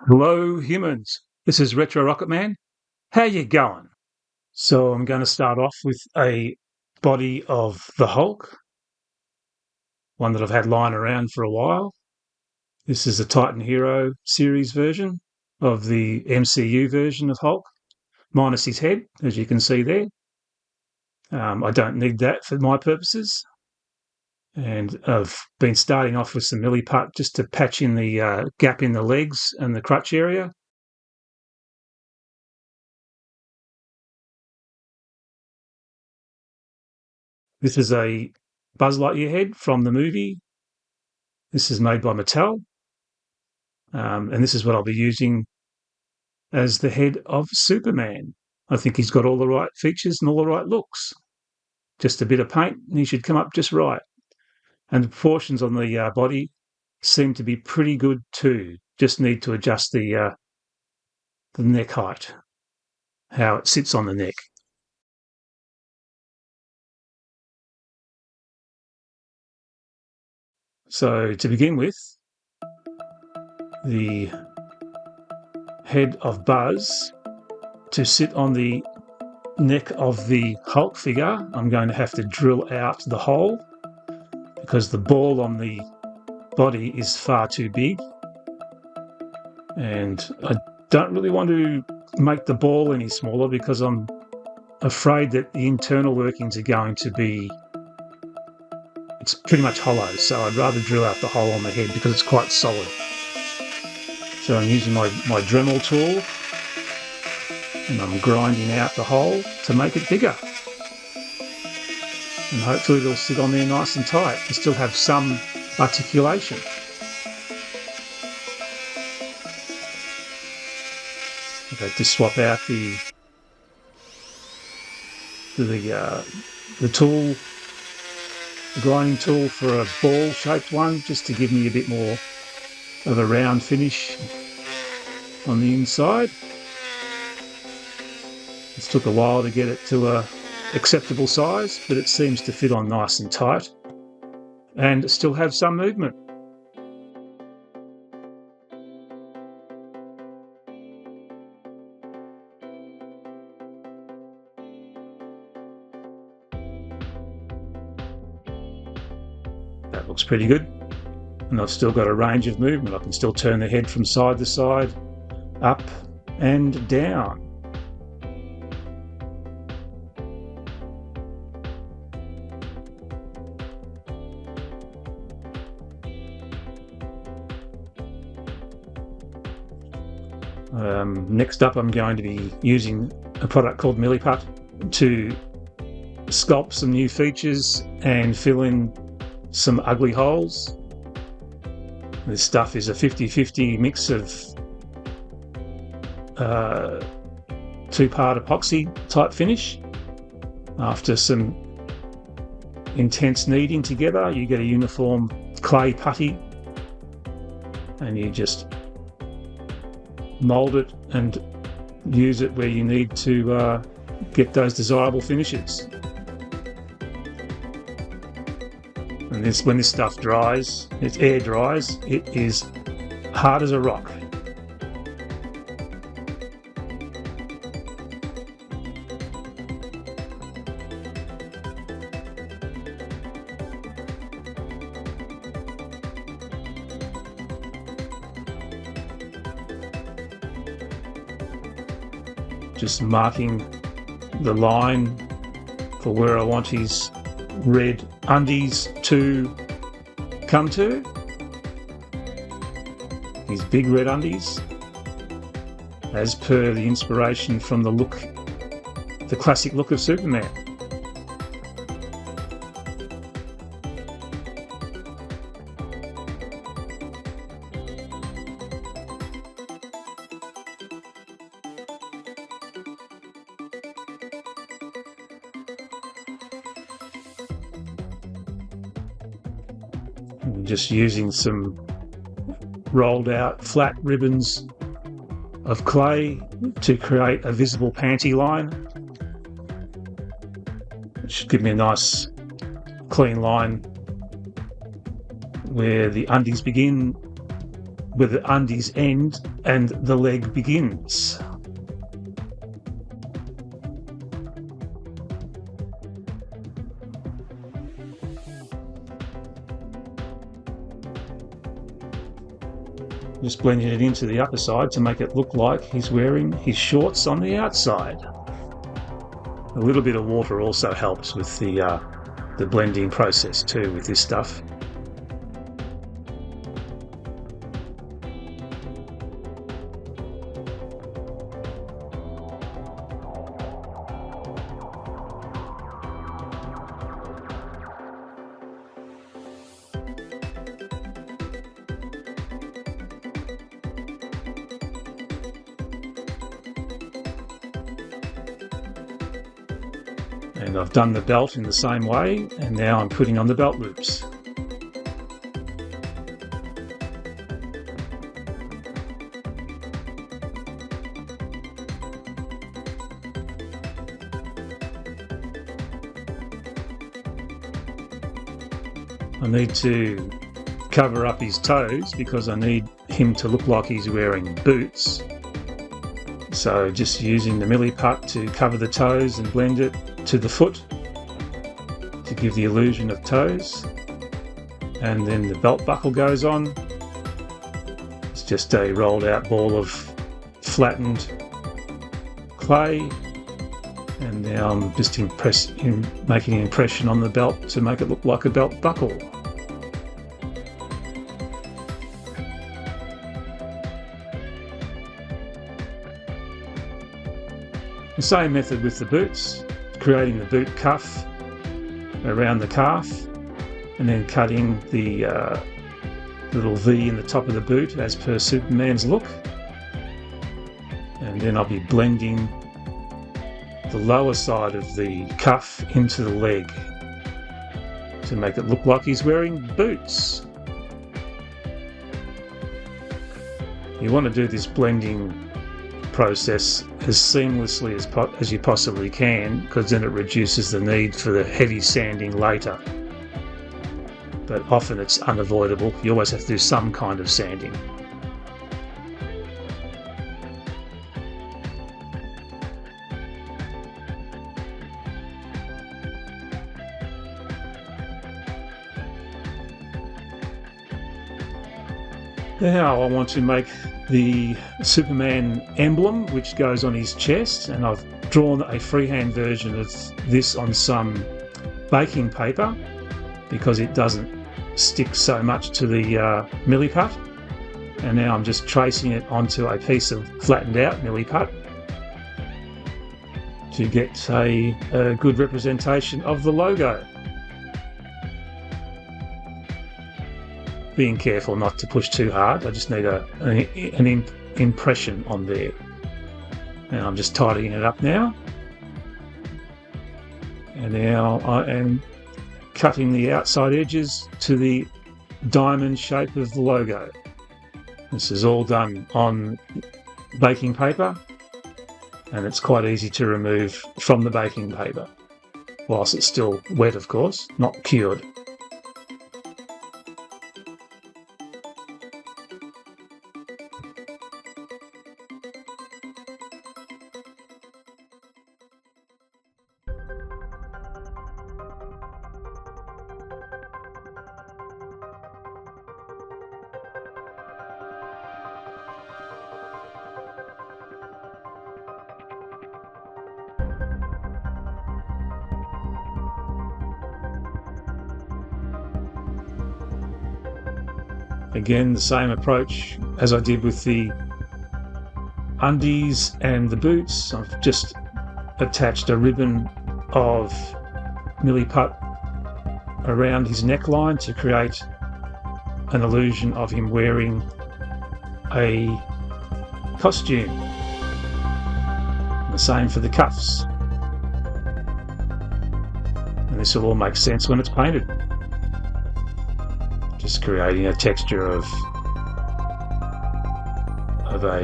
Hello, humans. This is Retro Rocket Man. How you going? So I'm going to start off with a body of the Hulk, one that I've had lying around for a while. This is a Titan Hero series version of the MCU version of Hulk, minus his head, as you can see there. I don't need that for my purposes. And I've been starting off with some milliput just to patch in the gap in the legs and the crutch area. This is a Buzz Lightyear head from the movie. This is made by Mattel. And this is what I'll be using as the head of Superman. I think he's got all the right features and all the right looks. Just a bit of paint and he should come up just right. And the proportions on the body seem to be pretty good too. Just need to adjust the neck height, how it sits on the neck. So to begin with, the head of Buzz to sit on the neck of the Hulk figure, I'm going to have to drill out the hole because the ball on the body is far too big, and I don't really want to make the ball any smaller because I'm afraid that the internal workings are going to be, it's pretty much hollow, so I'd rather drill out the hole on the head because it's quite solid. So I'm using my Dremel tool and I'm grinding out the hole to make it bigger. And hopefully it'll sit on there nice and tight and still have some articulation. I've had to swap out the tool, the grinding tool, for a ball-shaped one, just to give me a bit more of a round finish on the inside. It took a while to get it to a acceptable size, but it seems to fit on nice and tight and still have some movement. That looks pretty good. And I've still got a range of movement. I can still turn the head from side to side, up and down. Next up, I'm going to be using a product called Milliput to sculpt some new features and fill in some ugly holes. This stuff is a 50-50 mix of two-part epoxy type finish. After some intense kneading together, you get a uniform clay putty, and you just mould it and use it where you need to get those desirable finishes. And when this stuff dries, it air dries, it is hard as a rock. Just marking the line for where I want his red undies to come to. His big red undies, as per the inspiration from the look, the classic look of Superman. Just using some rolled out flat ribbons of clay to create a visible panty line. It should give me a nice clean line where the undies begin, where the undies end and the leg begins. Just blending it into the upper side to make it look like he's wearing his shorts on the outside. A little bit of water also helps with the blending process too with this stuff. And I've done the belt in the same way, and now I'm putting on the belt loops. I need to cover up his toes because I need him to look like he's wearing boots. So just using the milli putt to cover the toes and blend it to the foot to give the illusion of toes. And then the belt buckle goes on. It's just a rolled out ball of flattened clay. And now I'm just making an impression on the belt to make it look like a belt buckle. The same method with the boots, creating the boot cuff around the calf and then cutting the little V in the top of the boot as per Superman's look. And then I'll be blending the lower side of the cuff into the leg to make it look like he's wearing boots. You want to do this blending process as seamlessly as you possibly can, because then it reduces the need for the heavy sanding later. But often it's unavoidable. You always have to do some kind of sanding. Now I want to make the Superman emblem which goes on his chest, and I've drawn a freehand version of this on some baking paper because it doesn't stick so much to the milli putt. And now I'm just tracing it onto a piece of flattened out milli putt to get a good representation of the logo. Being careful not to push too hard. I just need an impression on there. And I'm just tidying it up now. And now I am cutting the outside edges to the diamond shape of the logo. This is all done on baking paper, and it's quite easy to remove from the baking paper, whilst it's still wet, of course, not cured. Again, the same approach as I did with the undies and the boots. I've just attached a ribbon of milli putt around his neckline to create an illusion of him wearing a costume. The same for the cuffs. And this will all make sense when it's painted. Just creating a texture of a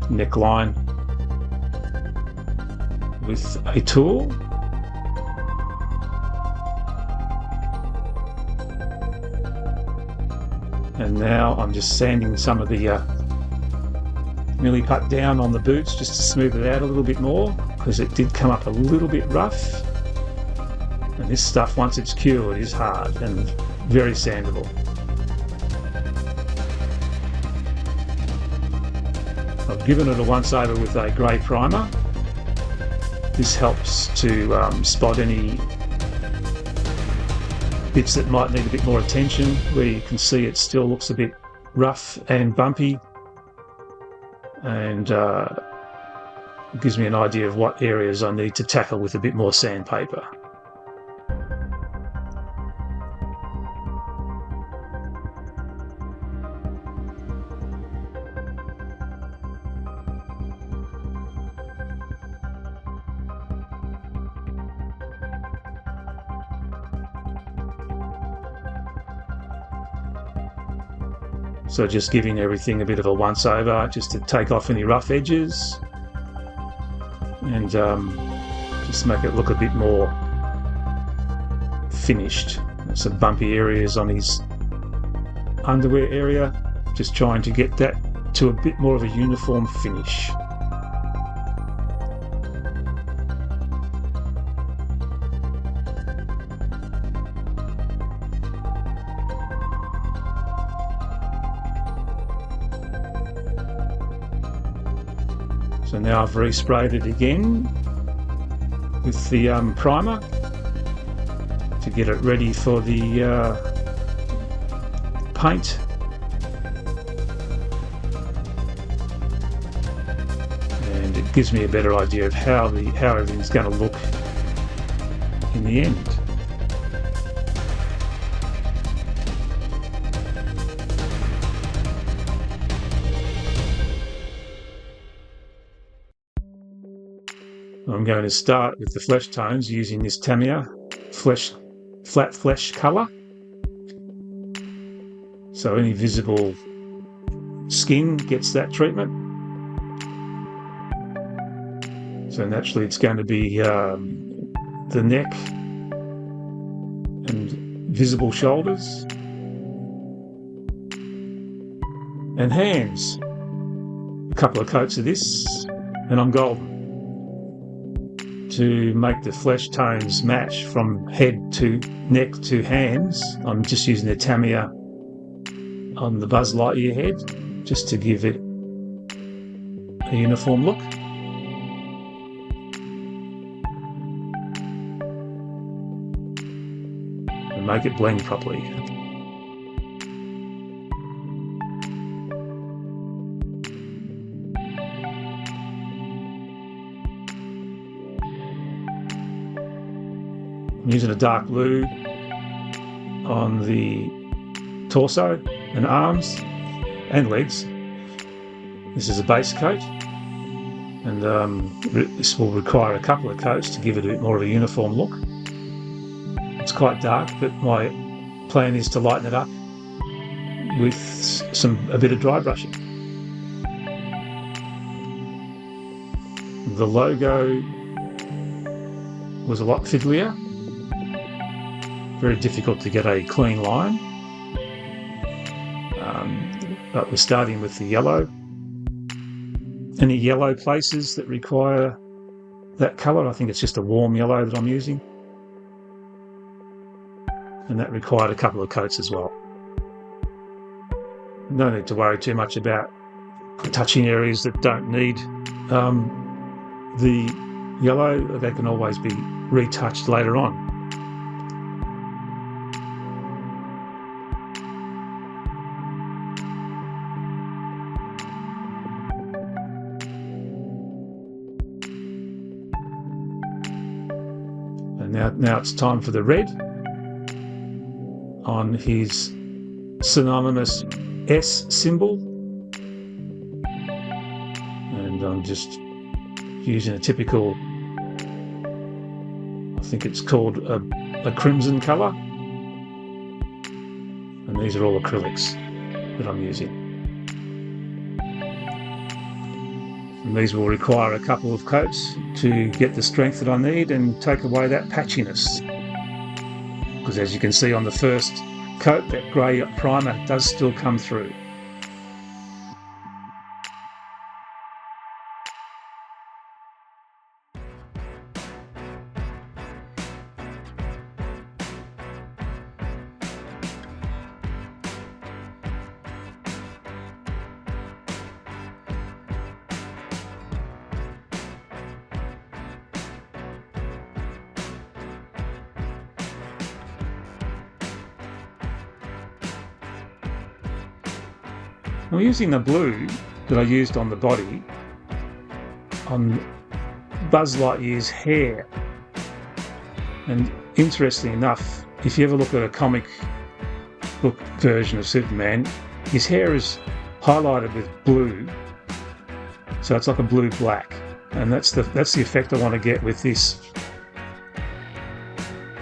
neckline with a tool. And now I'm just sanding some of the milliput down on the boots just to smooth it out a little bit more, because it did come up a little bit rough. And this stuff, once it's cured, is hard and very sandable. I've given it a once over with a grey primer. This helps to spot any bits that might need a bit more attention, where you can see it still looks a bit rough and bumpy, and it gives me an idea of what areas I need to tackle with a bit more sandpaper. So just giving everything a bit of a once over just to take off any rough edges and just make it look a bit more finished. Some bumpy areas on his underwear area, just trying to get that to a bit more of a uniform finish. So now I've resprayed it again with the primer to get it ready for the paint. And it gives me a better idea of how everything's going to look in the end. I'm going to start with the flesh tones using this Tamiya flat flesh colour. So any visible skin gets that treatment. So naturally it's going to be the neck and visible shoulders and hands. A couple of coats of this and I'm golden. To make the flesh tones match from head to neck to hands, I'm just using the Tamiya on the Buzz Lightyear head just to give it a uniform look. And make it blend properly. I'm using a dark blue on the torso and arms and legs. This is a base coat, and this will require a couple of coats to give it a bit more of a uniform look. It's quite dark, but my plan is to lighten it up with a bit of dry brushing. The logo was a lot fiddlier. Very difficult to get a clean line, but we're starting with the yellow. Any yellow places that require that colour, I think it's just a warm yellow that I'm using, and that required a couple of coats as well. No need to worry too much about touching areas that don't need the yellow. They can always be retouched later on. Now it's time for the red on his synonymous S symbol, and I'm just using a typical, I think it's called a crimson colour, and these are all acrylics that I'm using. And these will require a couple of coats to get the strength that I need and take away that patchiness. Because as you can see on the first coat, that grey primer, does still come through. I'm using the blue that I used on the body on Buzz Lightyear's hair. And interestingly enough, if you ever look at a comic book version of Superman, his hair is highlighted with blue, so it's like a blue-black, and that's the effect I want to get with this.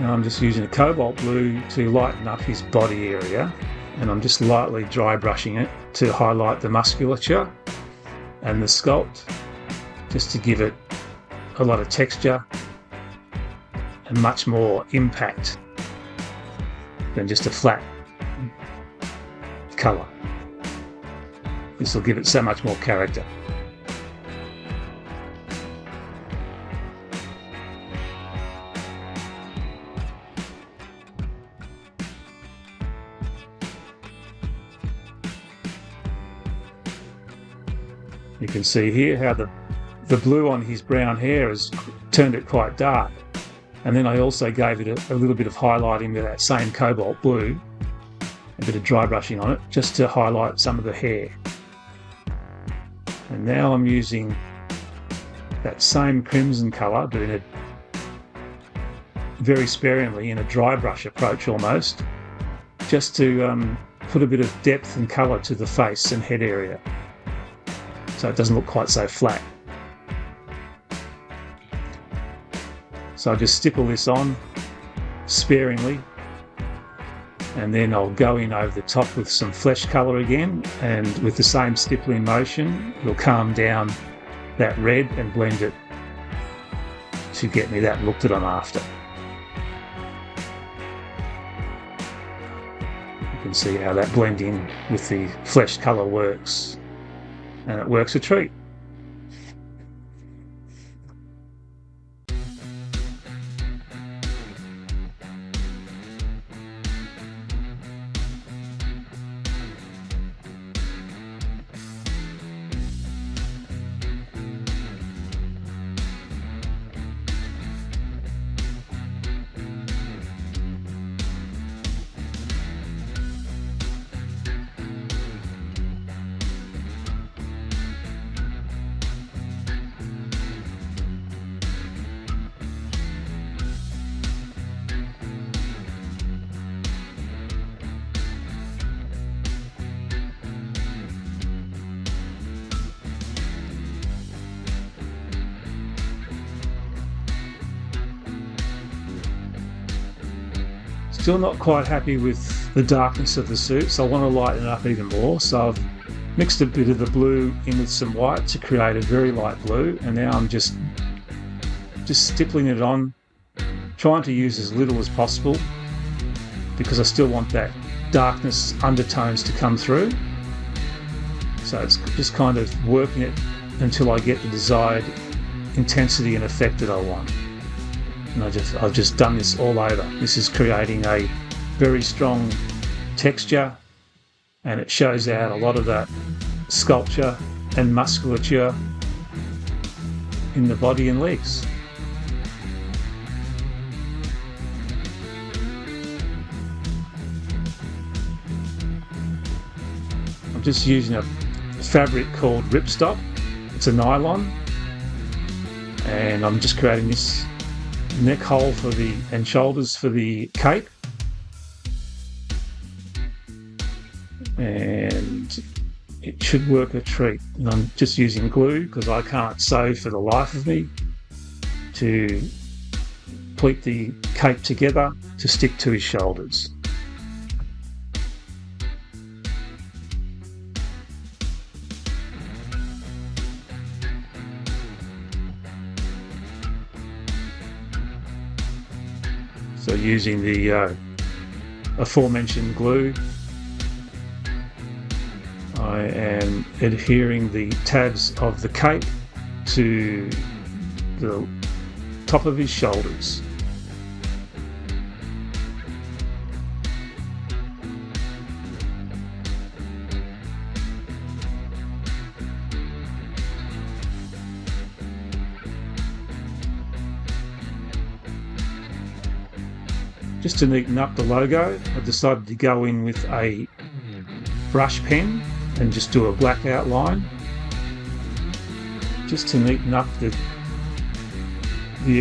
Now I'm just using a cobalt blue to lighten up his body area, and I'm just lightly dry brushing it to highlight the musculature and the sculpt, just to give it a lot of texture and much more impact than just a flat colour. This will give it so much more character. You can see here how the blue on his brown hair has turned it quite dark. And then I also gave it a little bit of highlighting with that same cobalt blue, a bit of dry brushing on it, just to highlight some of the hair. And now I'm using that same crimson colour, doing it very sparingly in a dry brush approach almost, just to put a bit of depth and colour to the face and head area, so it doesn't look quite so flat. So I just stipple this on sparingly, and then I'll go in over the top with some flesh colour again, and with the same stippling motion it'll calm down that red and blend it to get me that look that I'm after. You can see how that blending with the flesh colour works, and it works a treat. Still not quite happy with the darkness of the suit, so I want to lighten it up even more. So I've mixed a bit of the blue in with some white to create a very light blue, and now I'm just stippling it on, trying to use as little as possible because I still want that darkness undertones to come through. So it's just kind of working it until I get the desired intensity and effect that I want. And I've just done this all over. This is creating a very strong texture, and it shows out a lot of that sculpture and musculature in the body and legs. I'm just using a fabric called ripstop. It's a nylon, and I'm just creating this neck hole and shoulders for the cape, and it should work a treat. And I'm just using glue because I can't sew for the life of me to pleat the cape together to stick to his shoulders. So using the aforementioned glue. I am adhering the tabs of the cape to the top of his shoulders. Just to neaten up the logo, I decided to go in with a brush pen and just do a black outline, just to neaten up the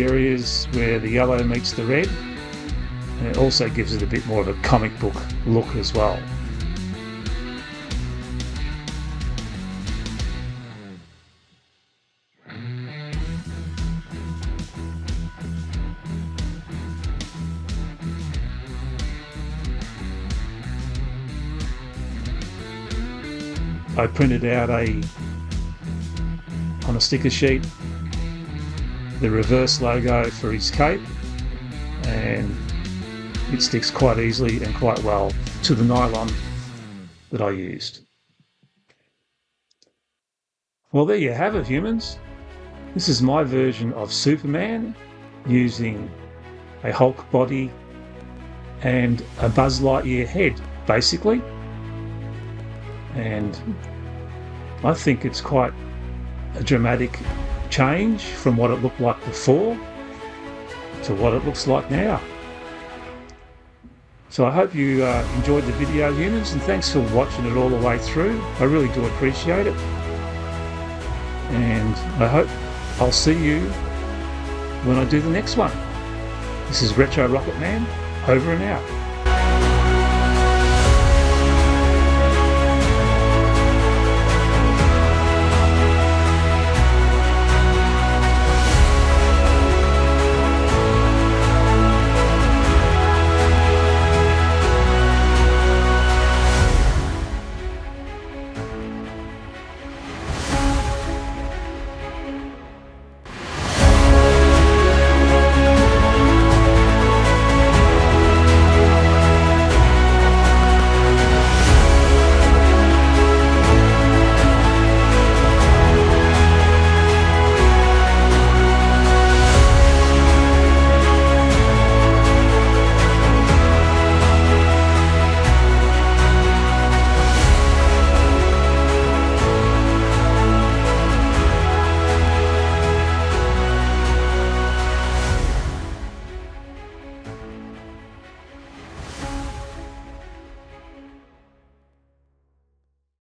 areas where the yellow meets the red, and it also gives it a bit more of a comic book look as well. I printed out on a sticker sheet the reverse logo for his cape, and it sticks quite easily and quite well to the nylon that I used. Well, there you have it, humans. This is my version of Superman using a Hulk body and a Buzz Lightyear head, basically. And I think it's quite a dramatic change from what it looked like before to what it looks like now. So I hope you enjoyed the video, humans, and thanks for watching it all the way through. I really do appreciate it. And I hope I'll see you when I do the next one. This is Retro Rocket Man, over and out.